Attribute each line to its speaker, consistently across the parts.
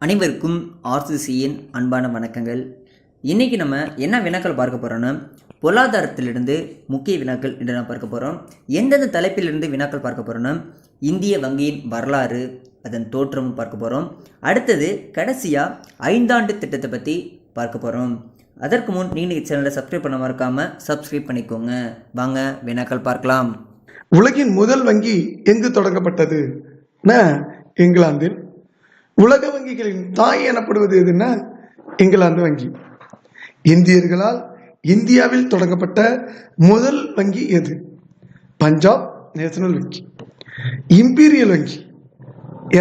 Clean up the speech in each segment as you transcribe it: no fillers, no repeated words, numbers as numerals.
Speaker 1: அனைவருக்கும் ஆர்சிசியின் அன்பான வணக்கங்கள். இன்றைக்கி நம்ம என்ன வினாக்கள் பார்க்க போகிறோன்னா, பொருளாதாரத்திலிருந்து முக்கிய வினாக்கள் என்று நான் பார்க்க போகிறோம். எந்தெந்த தலைப்பிலிருந்து வினாக்கள் பார்க்க போகிறோன்னா, இந்திய வங்கியின் வரலாறு, அதன் தோற்றம் பார்க்க போகிறோம். அடுத்தது கடைசியாக 5 ஆண்டு திட்டத்தை பற்றி பார்க்க போகிறோம். அதற்கு முன் நீங்கள் சேனலை சப்ஸ்கிரைப் பண்ண மறக்காமல் சப்ஸ்கிரைப் பண்ணிக்கோங்க. வாங்க வினாக்கள் பார்க்கலாம்.
Speaker 2: உலகின் முதல் வங்கி எங்கு தொடங்கப்பட்டது? இங்கிலாந்தில். உலக வங்கிகளின் தாய் எனப்படுவது எதுன்னா இங்கிலாந்து வங்கி. இந்தியர்களால் இந்தியாவில் தொடங்கப்பட்ட முதல் வங்கி எது? பஞ்சாப் நேஷனல் வங்கி. இம்பீரியல் வங்கி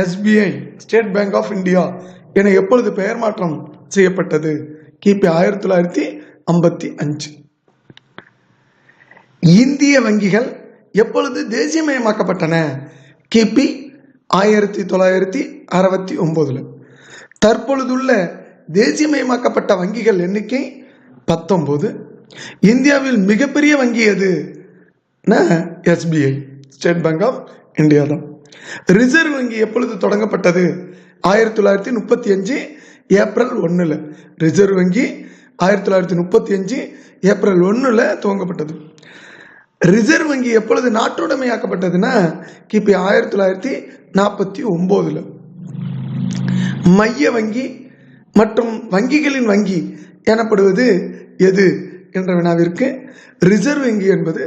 Speaker 2: SBI state bank of India என எப்பொழுது பெயர் மாற்றம் செய்யப்பட்டது? கிபி 1955. இந்திய வங்கிகள் எப்பொழுது தேசியமயமாக்கப்பட்டன? கிபி 1969. தற்பொழுதுள்ள தேசியமயமாக்கப்பட்ட வங்கிகள் எண்ணிக்கை 19. இந்தியாவில் மிகப்பெரிய வங்கி எது? SBI state bank of India தான். ரிசர்வ் வங்கி எப்பொழுது தொடங்கப்பட்டது? 1935 ஏப்ரல் 1. ரிசர்வ் வங்கி 1935 ஏப்ரல் 1 துவங்கப்பட்டது. ரிசர்வ் வங்கி எப்பொழுது நாட்டுடைமையாக்கப்பட்டதுன்னா கிபி 1949. மைய வங்கி மற்றும் வங்கிகளின் வங்கி எனப்படுவது எது என்ற வினாவிற்கு ரிசர்வ் வங்கி என்பது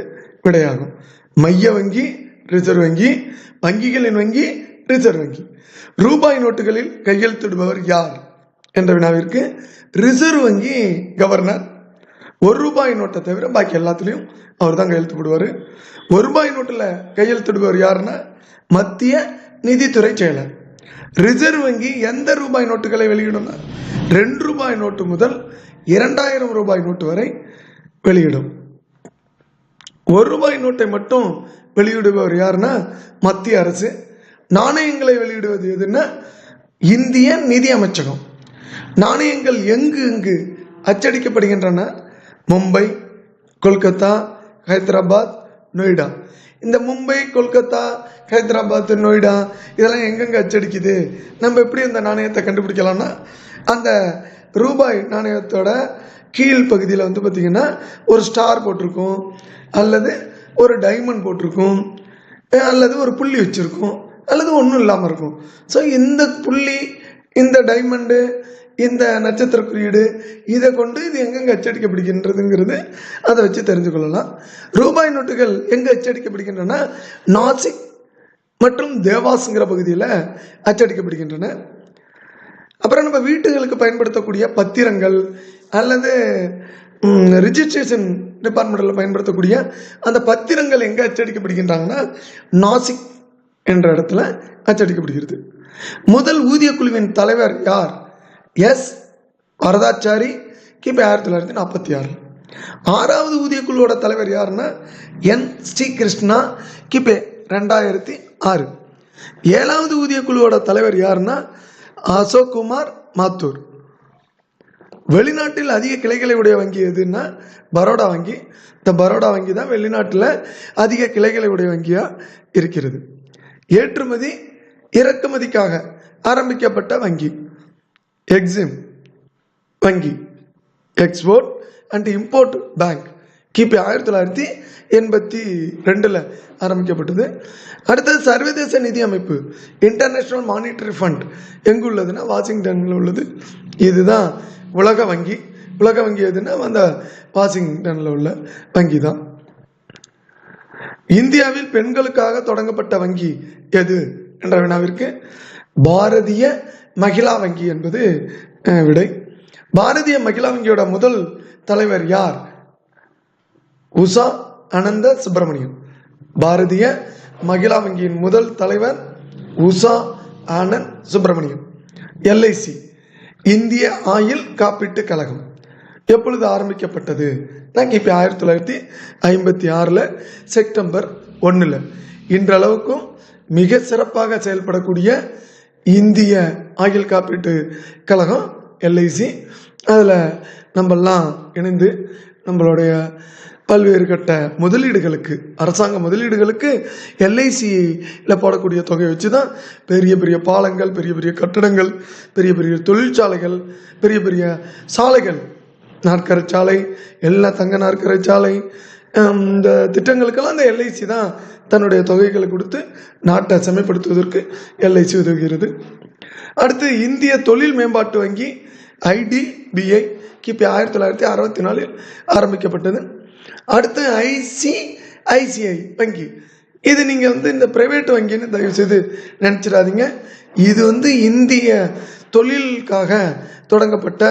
Speaker 2: விடையாகும். மைய வங்கி ரிசர்வ் வங்கி, வங்கிகளின் வங்கி ரிசர்வ் வங்கி. ரூபாய் நோட்டுகளில் கையெழுத்திடுபவர் யார் என்ற வினாவிற்கு ரிசர்வ் வங்கி கவர்னர். ₹1 நோட்டை தவிர பாக்கி எல்லாத்துலேயும் அவர் தான் கையெழுத்து போடுவார். ₹1 நோட்டில் கையெழுத்திடுபவர் யாருன்னா மத்திய நிதித்துறை செயலர். ரிசர்வ் வங்கி எந்த ரூபாய் நோட்டுகளை வெளியிடும்னா ₹2 நோட்டு முதல் ₹2000 நோட்டு வரை வெளியிடும். ₹1 நோட்டை மட்டும் வெளியிடுபவர் யாருன்னா மத்திய அரசு. நாணயங்களை வெளியிடுவது எதுன்னா இந்திய நிதி அமைச்சகம். நாணயங்கள் எங்கு அச்சடிக்கப்படுகின்றன? மும்பை, கொல்கத்தா, ஹைதராபாத், நொய்டா. இந்த மும்பை, கொல்கத்தா, ஹைதராபாத், நொய்டா இதெல்லாம் எங்கெங்க அச்சடிக்குது? நம்ம எப்படி இந்த நாணயத்தை கண்டுபிடிக்கலாம்னா, அந்த ரூபாய் நாணயத்தோட கீழ் பகுதியில் பார்த்தீங்கன்னா ஒரு ஸ்டார் போட்டிருக்கும், அல்லது ஒரு டைமண்ட் போட்டிருக்கும், அல்லது ஒரு புள்ளி வச்சிருக்கும், அல்லது ஒன்றும் இல்லாமல் இருக்கும். ஸோ இந்த புள்ளி, இந்த டைமண்டு, இந்த நட்சத்திர குறியீடு இதை கொண்டு இது எங்கெங்க அச்சடிக்கப்படுகின்றதுங்கிறது அதை வச்சு தெரிஞ்சு கொள்ளலாம். ரூபாய் நோட்டுகள் எங்க அச்சடிக்கப்படுகின்றன? நாசிக் மற்றும் தேவாஸ்ங்கிற பகுதியில் அச்சடிக்கப்படுகின்றன. அப்புறம் நம்ம வீட்டுகளுக்கு பயன்படுத்தக்கூடிய பத்திரங்கள் அல்லது ரிஜிஸ்ட்ரேஷன் டிபார்ட்மெண்ட்டில் பயன்படுத்தக்கூடிய அந்த பத்திரங்கள் எங்கே அச்சடிக்கப்படுகின்றாங்கன்னா நாசிக் என்ற இடத்துல அச்சடிக்கப்படுகிறது. முதல் ஊதிய குழுவின் தலைவர் யார்? எஸ் வரதாச்சாரி, கிபி 1946. 6வது ஊதிய குழுவோட தலைவர் யாருன்னா என் ஸ்ரீகிருஷ்ணா, கிபி 2006. 7வது ஊதிய குழுவோட தலைவர் யாருன்னா அசோக் குமார் மாத்தூர். வெளிநாட்டில் அதிக கிளைகளை உடைய வங்கி எதுன்னா பரோடா வங்கி. இந்த பரோடா வங்கி தான் வெளிநாட்டில் அதிக கிளைகளை உடைய வங்கியா இருக்கிறது. ஏற்றுமதி இறக்குமதிக்காக ஆரம்பிக்கப்பட்ட வங்கி எக்ஸிம் வங்கி, எக்ஸ்போர்ட் அண்ட் இம்போர்ட் பேங்க். கிபி 1982 ஆரம்பிக்கப்பட்டது. அடுத்தது சர்வதேச நிதி அமைப்பு இன்டர்நேஷனல் மானிட்டரி ஃபண்ட் எங்கு உள்ளதுன்னா வாஷிங்டனில் உள்ளது. இதுதான் உலக வங்கி. உலக வங்கி எதுன்னா அந்த வாஷிங்டனில் உள்ள வங்கி தான். இந்தியாவில் பெண்களுக்காக தொடங்கப்பட்ட வங்கி எது என்ற வினாவிற்கு பாரதிய மகிழா வங்கி என்பது விடை. பாரதிய மகிழா வங்கியோட முதல் தலைவர் யார்? உஷா அனந்த சுப்பிரமணியம். பாரதிய மகிழா வங்கியின் முதல் தலைவர் உஷா ஆனந்த் சுப்பிரமணியம். LIC இந்திய ஆயில் காப்பீட்டு கழகம் எப்பொழுது ஆரம்பிக்கப்பட்டது? கிபி 1956 செப்டம்பர் 1. இன்றளவுக்கும் மிக சிறப்பாக செயல்படக்கூடிய இந்திய ஆயுள் காப்பீட்டு கழகம் LIC. அதில் நம்மெல்லாம் இணைந்து நம்மளுடைய பல்வேறு கட்ட முதலீடுகளுக்கு, அரசாங்க முதலீடுகளுக்கு எல்ஐசியில் போடக்கூடிய தொகையை வச்சு தான் பெரிய பெரிய பாலங்கள், பெரிய பெரிய கட்டடங்கள், பெரிய பெரிய தொழிற்சாலைகள், பெரிய பெரிய சாலைகள், நாற்கரை சாலை, எல்லா தங்க நாற்கரை சாலை, இந்த திட்டங்களுக்கெல்லாம் அந்த எல்ஐசி தான் தன்னுடைய தொகைகளை கொடுத்து நாட்டை செம்மைப்படுத்துவதற்கு எல்ஐசி உதவுகிறது. அடுத்து இந்திய தொழில் மேம்பாட்டு வங்கி IDBI கிபி 1964 ஆரம்பிக்கப்பட்டது. அடுத்து ICICI வங்கி, இது நீங்கள் இந்த பிரைவேட் வங்கின்னு தயவு செய்து நினச்சிடாதீங்க. இது இந்திய தொழிலுக்காக தொடங்கப்பட்ட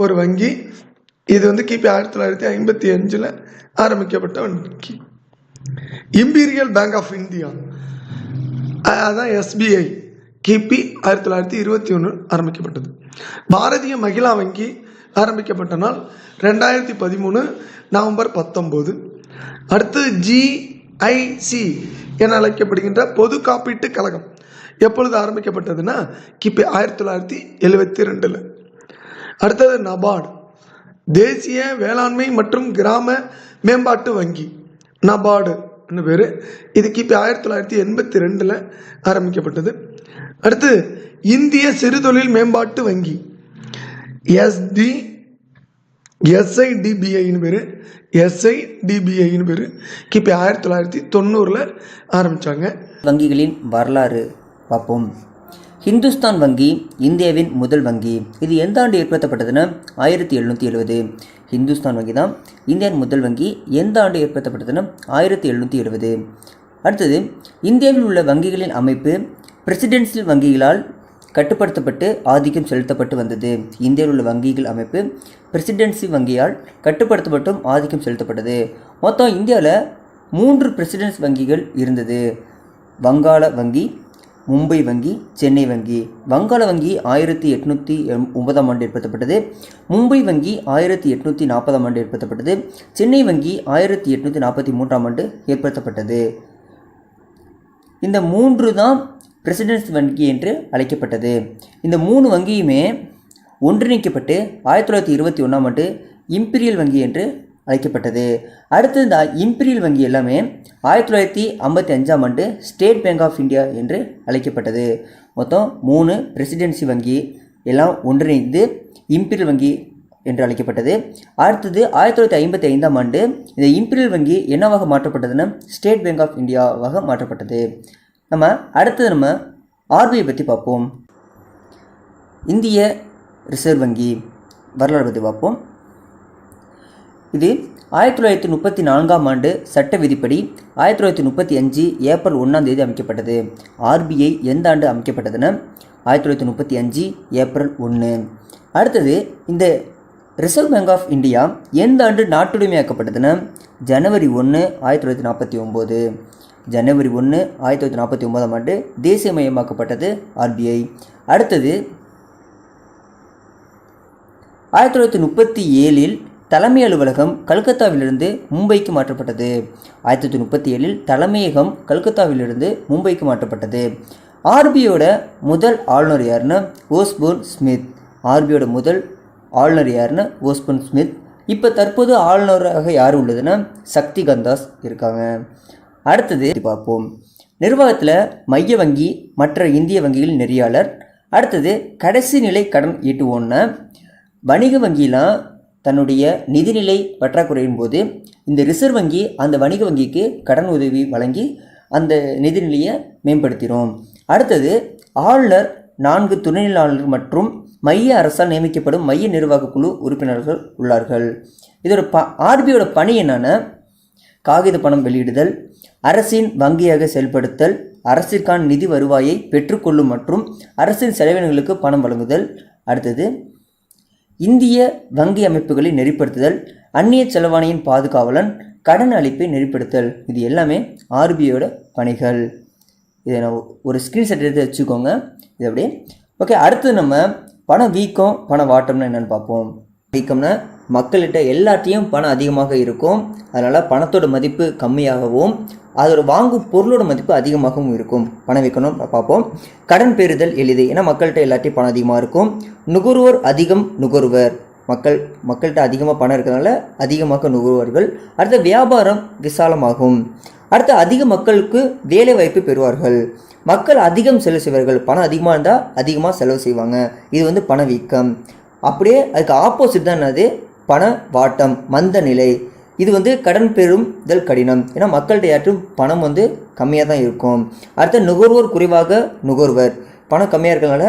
Speaker 2: ஒரு வங்கி. இது கிபி 1955 ஆரம்பிக்கப்பட்ட வங்கி. இம்பீரியல் பேங்க் ஆஃப் இந்தியா, அதான் SBI, கிபி 1921 ஆரம்பிக்கப்பட்டது. பாரதிய மகிழா வங்கி ஆரம்பிக்கப்பட்ட நாள் 2013 நவம்பர் 19. அடுத்து GIC என அழைக்கப்படுகின்ற பொது காப்பீட்டு கழகம் எப்பொழுது ஆரம்பிக்கப்பட்டதுன்னா கிபி 1972. அடுத்தது நபார்டு, தேசிய வேளாண்மை மற்றும் கிராம மேம்பாட்டு வங்கி, நபார்டு பேர். இது கிபி 1982 ஆரம்பிக்கப்பட்டது. அடுத்து இந்திய சிறுதொழில் மேம்பாட்டு வங்கி SIDBI பேர். SIDBI பேர். கிபி 1990 ஆரம்பித்தாங்க.
Speaker 1: வங்கிகளின் வரலாறு பார்ப்போம். ஹிந்துஸ்தான் வங்கி இந்தியாவின் முதல் வங்கி. இது எந்த ஆண்டு ஏற்படுத்தப்பட்டதுன்னா 1770. ஹிந்துஸ்தான் வங்கி தான் இந்தியாவின் முதல் வங்கி. எந்த ஆண்டு ஏற்படுத்தப்பட்டதுன்னா 1770. அடுத்தது இந்தியாவில் உள்ள வங்கிகளின் அமைப்பு பிரசிடென்சியல் வங்கிகளால் கட்டுப்படுத்தப்பட்டு ஆதிக்கம் செலுத்தப்பட்டு வந்தது. இந்தியாவில் உள்ள வங்கிகள் அமைப்பு பிரசிடென்சி வங்கியால் கட்டுப்படுத்தப்பட்டும் ஆதிக்கம் செலுத்தப்பட்டது. மொத்தம் இந்தியாவில் 3 பிரசிடென்சி வங்கிகள் இருந்தது. வங்காள வங்கி, மும்பை வங்கி, சென்னை வங்கி. வங்காள வங்கி 1809 ஆண்டு ஏற்படுத்தப்பட்டது. மும்பை வங்கி 1840 ஆண்டு ஏற்படுத்தப்பட்டது. சென்னை வங்கி 1843 ஆண்டு ஏற்படுத்தப்பட்டது. இந்த 3 தான் பிரசிடென்சி வங்கி என்று அழைக்கப்பட்டது. இந்த 3 வங்கியுமே ஒன்றிணைக்கப்பட்டு 1921 ஆண்டு இம்பீரியல் வங்கி என்று அழைக்கப்பட்டது. அடுத்து இந்த இம்பீரியல் வங்கி எல்லாமே 1955 ஆண்டு ஸ்டேட் பேங்க் ஆஃப் இந்தியா என்று அழைக்கப்பட்டது. மொத்தம் 3 பிரசிடென்சி வங்கி எல்லாம் ஒன்றிணைந்து இம்பீரியல் வங்கி என்று அழைக்கப்பட்டது. அடுத்தது 1955 ஆண்டு இந்த இம்பீரியல் வங்கி என்னவாக மாற்றப்பட்டதுன்னா ஸ்டேட் பேங்க் ஆஃப் இந்தியாவாக மாற்றப்பட்டது. அடுத்தது RBI பற்றி பார்ப்போம். இந்திய ரிசர்வ் வங்கி வரலாறு பற்றி பார்ப்போம். இது 1934 ஆண்டு சட்ட விதிப்படி 1935 ஏப்ரல் 1 அமைக்கப்பட்டது. RBI எந்த ஆண்டு அமைக்கப்பட்டதுன்னா 1935 ஏப்ரல் 1. அடுத்தது இந்த ரிசர்வ் பேங்க் ஆஃப் இந்தியா எந்த ஆண்டு நாட்டுடைமையாக்கப்பட்டதுன்னா ஜனவரி 1 1949. ஜனவரி 1 1949 ஆண்டு தேசியமயமாக்கப்பட்டது RBI. அடுத்தது 1937 தலைமை அலுவலகம் கல்கத்தாவிலிருந்து மும்பைக்கு மாற்றப்பட்டது. 1937 தலைமையகம் கல்கத்தாவிலிருந்து மும்பைக்கு மாற்றப்பட்டது. RBIயோட முதல் ஆளுநர் யாருன்னா ஓஸ்போர்ன் ஸ்மித். RBIயோட முதல் ஆளுநர் யாருன்னா ஓஸ்போர்ன் ஸ்மித். இப்போ தற்போது ஆளுநராக யார் உள்ளதுன்னா சக்திகாந்த் தாஸ் இருக்காங்க. அடுத்தது பார்ப்போம். நிர்வாகத்தில் மைய வங்கி மற்ற இந்திய வங்கிகளின் நெறியாளர். அடுத்தது கடைசி நிலை கடன் ஈட்டுவோன்னா வணிக வங்கிலாம் தன்னுடைய நிதிநிலை பற்றாக்குறையின் போது இந்த ரிசர்வ் வங்கி அந்த வணிக வங்கிக்கு கடன் உதவி வழங்கி அந்த நிதிநிலையை மேம்படுத்திடும். அடுத்தது ஆளுநர், 4 துணைநிலை ஆளுநர் மற்றும் மைய அரசால் நியமிக்கப்படும் மைய நிர்வாக குழு உறுப்பினர்கள் உள்ளார்கள். இதோட RBIயோட பணி என்னன்னா காகித பணம் வெளியிடுதல், அரசின் வங்கியாக செயல்படுத்தல், அரசிற்கான நிதி வருவாயை பெற்றுக்கொள்ளும் மற்றும் அரசின் செலவினங்களுக்கு பணம் வழங்குதல். அடுத்தது இந்திய வங்கி அமைப்புகளை நெறிப்படுத்துதல், அந்நிய செலவாணியின் பாதுகாவலன், கடன் அளிப்பை நெறிப்படுத்தல். இது எல்லாமே RBIயோட பணிகள். இதை நான் ஒரு ஸ்க்ரீன்ஷாட் எடுத்து வச்சுக்கோங்க. இது அப்படியே ஓகே. அடுத்து பண வீக்கம் பண வாட்டம்னா என்னென்னு பார்ப்போம். வீக்கம்னா மக்கள்கிட்ட எல்லாத்தையும் பணம் அதிகமாக இருக்கும், அதனால் பணத்தோட மதிப்பு கம்மியாகவும் அதோட வாங்கும் பொருளோட மதிப்பு அதிகமாகவும் இருக்கும். பணம் வைக்கணும் பார்ப்போம். கடன் பெறுதல் எளிது, ஏன்னா மக்கள்கிட்ட எல்லாத்தையும் பணம் அதிகமாக இருக்கும். நுகர்வோர் அதிகம் நுகர்வர், மக்கள்கிட்ட அதிகமாக பணம் இருக்கிறதுனால அதிகமாக நுகர்வார்கள். அடுத்து வியாபாரம் விசாலமாகும். அடுத்து அதிக மக்களுக்கு வேலை வாய்ப்பு பெறுவார்கள். மக்கள் அதிகம் செலவு செய்வார்கள். பணம் அதிகமாக இருந்தால் அதிகமாக செலவு செய்வாங்க. இது பணவீக்கம். அப்படியே அதுக்கு ஆப்போசிட் தான் என்னது, பண வாட்டம், மந்த நிலை. இது கடன் பெறுதல் கடினம். ஏன்னா மக்கள்கிட்ட யாற்றும் பணம் கம்மியாக தான் இருக்கும். அடுத்த நுகர்வோர் குறைவாக நுகர்வர். பணம் கம்மியாக இருக்கிறதுனால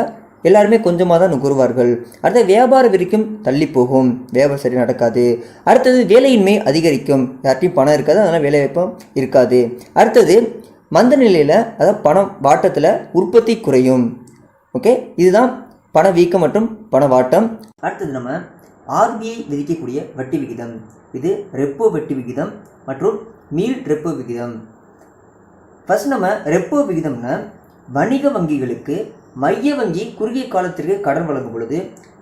Speaker 1: எல்லாருமே கொஞ்சமாக தான் நுகர்வார்கள். அடுத்த வியாபாரம் வரைக்கும் தள்ளி போகும், வியாபாரம் சரி நடக்காது. அடுத்தது வேலையின்மை அதிகரிக்கும். யார்ட்டையும் பணம் இருக்காது, அதனால் வேலைவாய்ப்பும் இருக்காது. அடுத்தது மந்த நிலையில், அதாவது பணம் வாட்டத்தில் உற்பத்தி குறையும். ஓகே, இதுதான் பணவீக்கம் மற்றும் பணவாட்டம். அடுத்தது நம்ம ஆர்பிஐ விதிக்கக்கூடிய வட்டி விகிதம். இது ரெப்போ வட்டி விகிதம் மற்றும் மீள் ரெப்போ விகிதம். ஃபர்ஸ்ட் நம்ம ரெப்போ விகிதம்னா வணிக வங்கிகளுக்கு மைய வங்கி குறுகிய காலத்திற்கு கடன் வழங்கும் பொழுது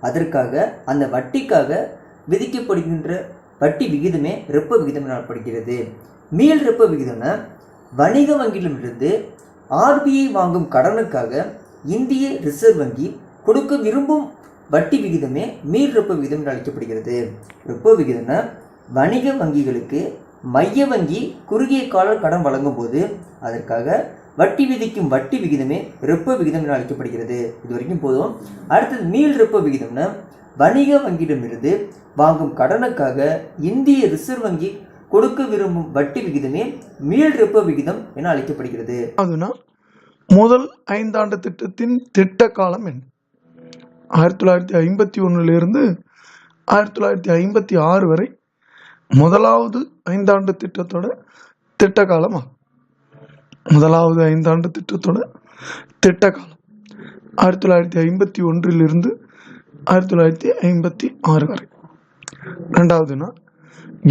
Speaker 1: அதற்காக அந்த வட்டிக்காக விதிக்கப்படுகின்ற வட்டி விகிதமே ரெப்போ விகிதம் எனப்படுகிறது. மீள் ரெப்போ விகிதம்னா வணிக வங்கியிலிருந்து ஆர்பிஐ வாங்கும் கடனுக்காக இந்திய ரிசர்வ் வங்கி கொடுக்க விரும்பும் வட்டி விகிதமே மீள் ரெப்போ விகிதம் என்று அழைக்கப்படுகிறது. ரெப்போ விகிதம்னா வணிக வங்கிகளுக்கு மைய வங்கி குறுகிய கால கடன் வழங்கும் போது அதற்காக வட்டி விதிக்கும் வட்டி விகிதமே ரெப்போ விகிதம் என அழைக்கப்படுகிறது. இது வரைக்கும் போதும். அடுத்தது மீள் ரெப்போ விகிதம்னா வணிக வங்கியிடமிருந்து வாங்கும் கடனுக்காக இந்திய ரிசர்வ் வங்கி கொடுக்க விரும்பும் வட்டி விகிதமே மீள் ரெப்போ விகிதம் என அழைக்கப்படுகிறது.
Speaker 2: அதுனா முதல் 5 ஆண்டு திட்டத்தின் திட்ட காலம் என்ன? 1951 1956 வரை முதலாவது 5 ஆண்டு திட்டத்தோட திட்ட காலமா? முதலாவது 5 ஆண்டு திட்டத்தோட திட்ட காலம் 1951 1956 வரை. ரெண்டாவதுனா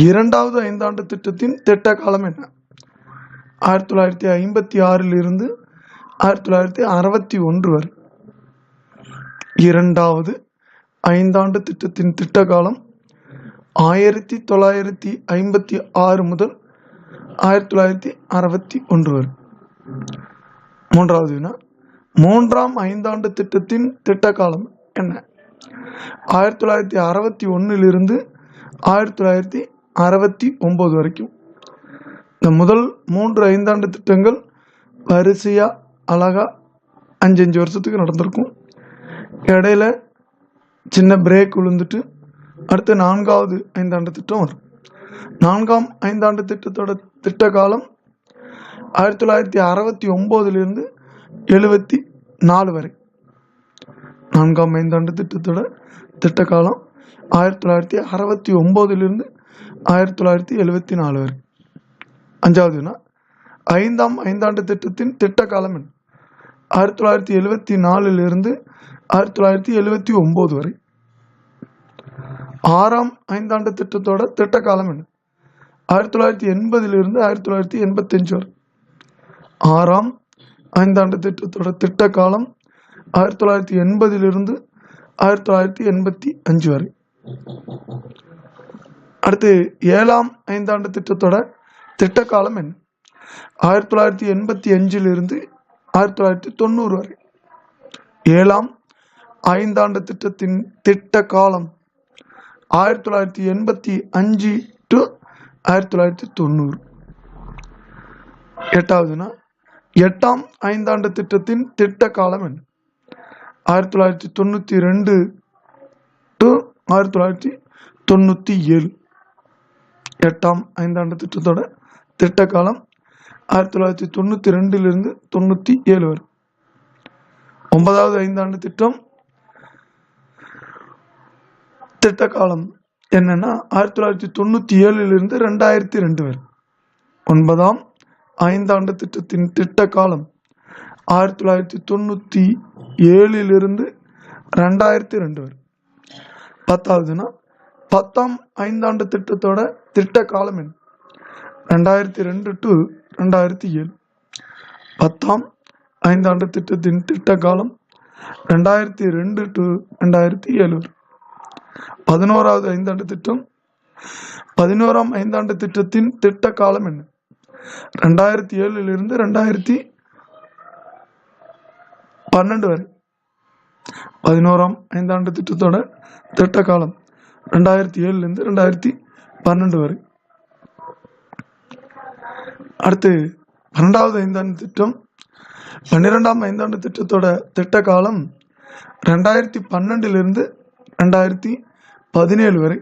Speaker 2: இரண்டாவது 5 ஆண்டு திட்டத்தின் திட்ட காலம் என்ன? 1956 1961 வரை. இரண்டாவது 5 ஆண்டு திட்டத்தின் திட்ட காலம் 1956 முதல் 1961 வரை. மூன்றாவது வினா, மூன்றாம் 5 ஆண்டு திட்டத்தின் திட்ட காலம் என்ன? 1961 1969 வரைக்கும். இந்த முதல் 3 5 ஆண்டு திட்டங்கள் வரிசையா அழகா 5 வருஷத்துக்கு நடந்திருக்கும். இடையில சின்ன பிரேக் விழுந்துட்டு அடுத்து 4வது 5 ஆண்டு திட்டம் வரும். 4ஆம் 5 ஆண்டு திட்டத்தோட திட்ட காலம் 1969 74 வரை. 4ஆம் 5 ஆண்டு திட்டத்தோட திட்ட காலம் 1969 1974 வரை. அஞ்சாவதுனா 5ஆம் 5 ஆண்டு திட்டத்தின் திட்ட காலம் என்ன? 1974 1979 வரை. 6ஆம் 5 ஆண்டு திட்டத்தோட திட்ட காலம் என்ன? 1980 1985 வரை. 6ஆம் 5 ஆண்டு திட்டத்தோட திட்ட காலம் 1980 1985 வரை. அடுத்து 7ஆம் 5 ஆண்டு திட்டத்தோட திட்ட காலம் என்ன? 1985 1990 வரை. 7ஆம் 5 ஆண்டு திட்டத்தின் திட்ட காலம் 1985 to 1990. எட்டாவதுனா 8ஆம் 5 ஆண்டு திட்டத்தின் திட்ட காலம் என்ன? 1992 to 1997. 8ஆம் 5 ஆண்டு திட்டத்தோட திட்ட காலம் 1992 97 வரை. 9வது 5 ஆண்டு திட்டம் திட்ட காலம் என்னன்னா 1997 2002 வரை. 9ஆம் 5 ஆண்டு திட்டத்தின் திட்ட காலம் 1997 2002 வரை. 10வதுனா 10ஆம் 5 ஆண்டு திட்டத்தோட திட்ட காலம் என்ன? 2002 to 2007. 10ஆம் 5 ஆண்டு திட்டத்தின் திட்ட காலம் 2002 to 2007 வரை. 11வது 5 ஆண்டு திட்டம் 11ஆம் 5 ஆண்டு திட்டத்தின் திட்ட காலம் என்ன? 2007 2012 வரை. 11ஆம் 5 ஆண்டு திட்டத்தோட திட்ட காலம் 2007லேருந்து 2012 வரை. அடுத்து 12வது ஐந்தாண்டு திட்டம். 12ஆம் ஐந்தாண்டு திட்டத்தோட திட்ட காலம் 2012லிருந்து 2017 வரை.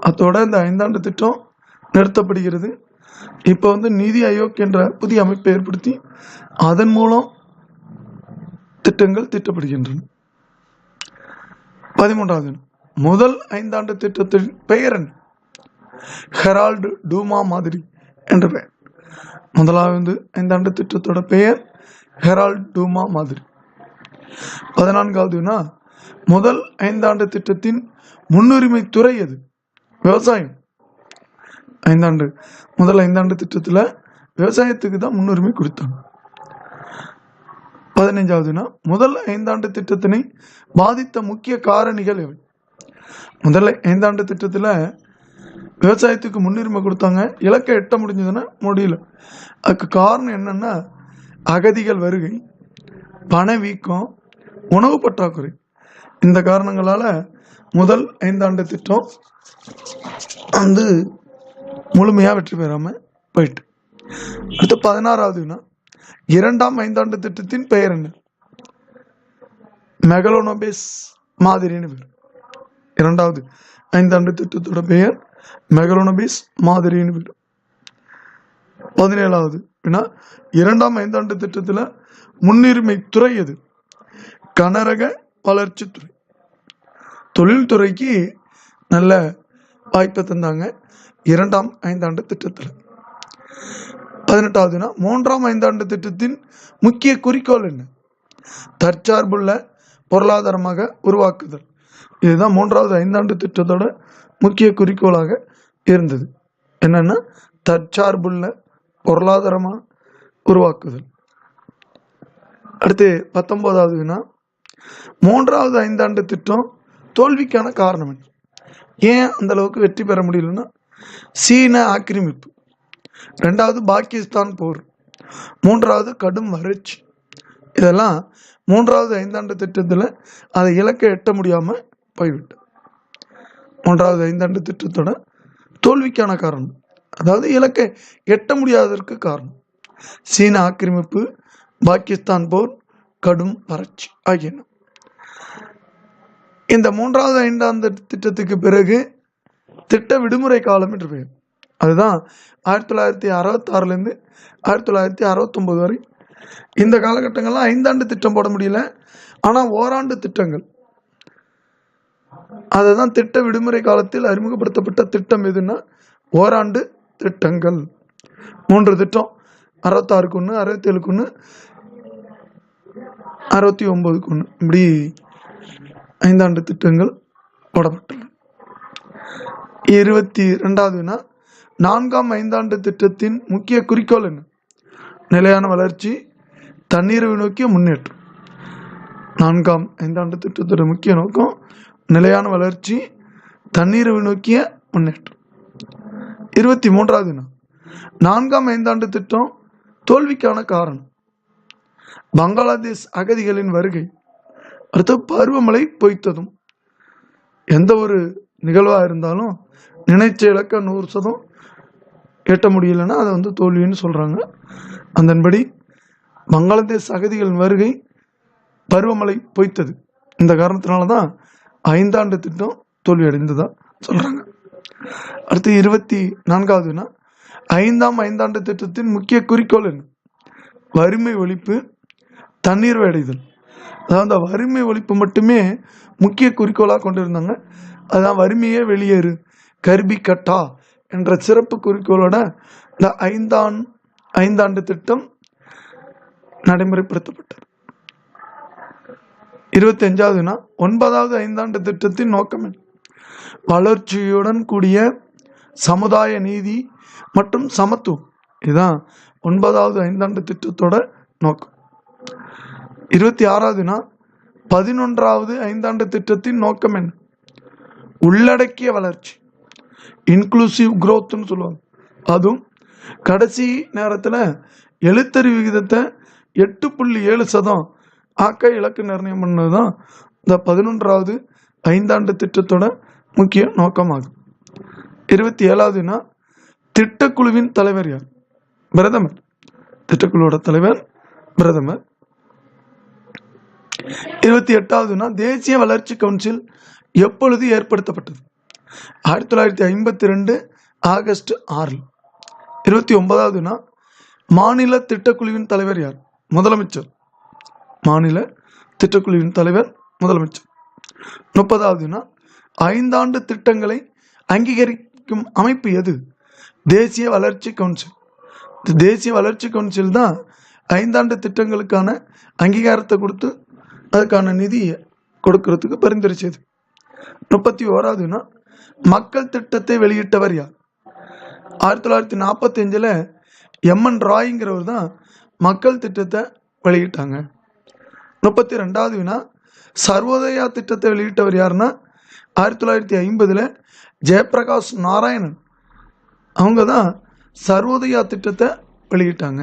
Speaker 2: அதோட இந்த ஐந்தாண்டு திட்டம் நிறுத்தப்படுகிறது. இப்போ நீதி ஆயோக் என்ற புதிய அமைப்பை ஏற்படுத்தி அதன் மூலம் திட்டங்கள் திட்டப்படுகின்றன. 13வது முதல் ஐந்தாண்டு திட்டத்தின் பெயர் என்ன? ஹெரால்டு டூமா மாதிரி என்ற பெயர். முதலாவது ஐந்தாண்டு திட்டத்தோட பெயர் ஹெரால்டு டூமா மாதிரி. 14வது முதல் ஐந்தாண்டு திட்டத்தின் முன்னுரிமை துறை எது? விவசாயம். முதல் ஐந்தாண்டு திட்டத்தில் விவசாயத்துக்கு தான் முன்னுரிமை கொடுத்தாங்க. 15வது முதல் ஐந்தாண்டு திட்டத்தினை பாதித்த முக்கிய காரணிகள் எவை? முதல் ஐந்தாண்டு திட்டத்தில் விவசாயத்துக்கு முன்னுரிமை கொடுத்தாங்க, இலக்கை எட்ட முடிஞ்சதுன்னா முடியல. அதுக்கு காரணம் என்னன்னா அகதிகள் வருகை, பணவீக்கம், உணவு பற்றாக்குறை. இந்த காரணங்களால் முதல் ஐந்தாண்டு திட்டம் முழுமையாக வெற்றி பெறாமல் போயிட்டு. அடுத்து 16வது இரண்டாம் ஐந்தாண்டு திட்டத்தின் பெயர் என்ன? மெகலோனோபிஸ் மாதிரின்னு பேர். இரண்டாவது ஐந்தாண்டு திட்டத்தோட பெயர் மெகலோனோபிஸ் மாதிரின்னு பேர். 17வது இரண்டாம் ஐந்தாண்டு திட்டத்தில் முன்னுரிமை துறை எது? கனரக வளர்ச்சி துறை. தொழில்துறைக்கு நல்ல வாய்ப்பை தந்தாங்க இரண்டாம் ஐந்தாண்டு திட்டத்தில். 18வது மூன்றாம் ஐந்தாண்டு திட்டத்தின் முக்கிய குறிக்கோள் என்ன? தற்சார்புள்ள பொருளாதாரமாக உருவாக்குதல். இதுதான் மூன்றாவது ஐந்தாண்டு திட்டத்தோட முக்கிய குறிக்கோளாக இருந்தது. என்னன்னா தற்சார்புள்ள பொருளாதாரமாக உருவாக்குதல். அடுத்து 19வது மூன்றாவது ஐந்தாண்டு திட்டம் தோல்விக்கான காரணம் என்ன? ஏன் அந்த அளவுக்கு வெற்றி பெற முடியலன்னா சீன ஆக்கிரமிப்பு, 2வது பாகிஸ்தான் போர், 3வது கடும் வறட்சி. இதெல்லாம் மூன்றாவது ஐந்தாண்டு திட்டத்தில் அதை இலக்கை எட்ட முடியாமல் போய்விட்டு. மூன்றாவது ஐந்தாண்டு திட்டத்தோட தோல்விக்கான காரணம், அதாவது இலக்கை எட்ட முடியாததற்கு காரணம் சீன ஆக்கிரமிப்பு, பாகிஸ்தான் போர், கடும் வறட்சி ஆகியன. இந்த மூன்றாவது ஐந்தாண்டு திட்டத்துக்கு பிறகு திட்ட விடுமுறை காலம் என்று பெயர். அதுதான் 1966லேருந்து 1969 வரை. இந்த காலகட்டங்கள்லாம் ஐந்தாண்டு திட்டம் போட முடியல, ஆனால் ஓராண்டு திட்டங்கள். அதுதான் திட்ட விடுமுறை காலத்தில் அறிமுகப்படுத்தப்பட்ட திட்டம் எதுன்னா ஓராண்டு திட்டங்கள். 3 திட்டம், 66க்கு 1, 67க்கு 1, 69க்கு 1, இப்படி ஐந்தாண்டு திட்டங்கள் போடப்பட்டுள்ளன. 22வது நான்காம் ஐந்தாண்டு திட்டத்தின் முக்கிய குறிக்கோள் என்ன? நிலையான வளர்ச்சி, தன்னிறைவு நோக்கிய முன்னேற்றம். நான்காம் ஐந்தாண்டு திட்டத்தோட முக்கிய நோக்கம் நிலையான வளர்ச்சி, தன்னிறைவு நோக்கிய முன்னேற்றம். 23வது நான்காம் ஐந்தாண்டு திட்டம் தோல்விக்கான காரணம் பங்களாதேஷ் அகதிகளின் வருகை, அடுத்து பருவமழை பொய்த்ததும். எந்த ஒரு நிகழ்வாக இருந்தாலும் நினைச்ச இலக்க 100% எட்ட முடியலன்னா அதை தோல்வின்னு சொல்கிறாங்க. அதன்படி பங்களாதேஷ் அகதிகளின் வருகை, பருவமழை பொய்த்தது. இந்த காரணத்தினால தான் ஐந்தாண்டு திட்டம் தோல்வி அடைந்ததா சொல்கிறாங்க. அடுத்து 24வது ஐந்தாம் ஐந்தாண்டு திட்டத்தின் முக்கிய குறிக்கோள் என்ன? வறுமை ஒழிப்பு, தண்ணீர் அடைதல். அதாவது அந்த வறுமை ஒழிப்பு மட்டுமே முக்கிய குறிக்கோளாக கொண்டிருந்தாங்க. அதான் வறுமையே வெளியேறு, கர்பி கட்டா என்ற சிறப்பு குறிக்கோளோட இந்த ஐந்தாண்டு திட்டம் நடைமுறைப்படுத்தப்பட்டது. 25வது 9வது ஐந்தாண்டு திட்டத்தின் நோக்கம் என்ன? வளர்ச்சியுடன் கூடிய சமுதாய நீதி மற்றும் சமத்துவம். இதுதான் 9வது ஐந்தாண்டு திட்டத்தோட நோக்கம். 26வது 11வது ஐந்தாண்டு திட்டத்தின் நோக்கம் என்ன? உள்ளடக்கிய வளர்ச்சி, இன்க்ளூசிவ் growthன்னு சொல்லுவாங்க. அதுவும் கடைசி நேரத்தில் எழுத்தறிவு விகிதத்தை 8.7% ஆக்க இலக்கு நிர்ணயம் பண்ணது தான் இந்த 11வது ஐந்தாண்டு திட்டத்தோட முக்கிய நோக்கமாகும். 27வது வினா, திட்டக்குழுவின் தலைவர் யார்? பிரதமர். திட்டக்குழுவோட தலைவர் பிரதமர். 28வது வினா, தேசிய வளர்ச்சி கவுன்சில் எப்பொழுது ஏற்படுத்தப்பட்டது? 1952 ஆகஸ்ட் 6. 29வது வினா, மாநில திட்டக்குழுவின் தலைவர் யார்? முதலமைச்சர். மாநில திட்டக்குழுவின் தலைவர் முதலமைச்சர். 30வது வினா, 5 ஆண்டு திட்டங்களை அங்கீகரிக்கும் அமைப்பு எது? தேசிய வளர்ச்சி கவுன்சில். தேசிய வளர்ச்சி கவுன்சில் தான் 5 ஆண்டு திட்டங்களுக்கான அங்கீகாரத்தை கொடுத்து அதுக்கான நிதியை கொடுக்கறதுக்கு பரிந்துரை செய்து. 31வது வினா, மக்கள் திட்டத்தை வெளியிட்டவர் யார்? 1945 எம்என் ராய்ங்கிறவர் தான் மக்கள் திட்டத்தை வெளியிட்டாங்க. 32வது வினா, சர்வோதயா திட்டத்தை வெளியிட்டவர் யாருன்னா 1950 ஜெயபிரகாஷ் நாராயணன் அவங்க தான் சர்வோதயா திட்டத்தை வெளியிட்டாங்க.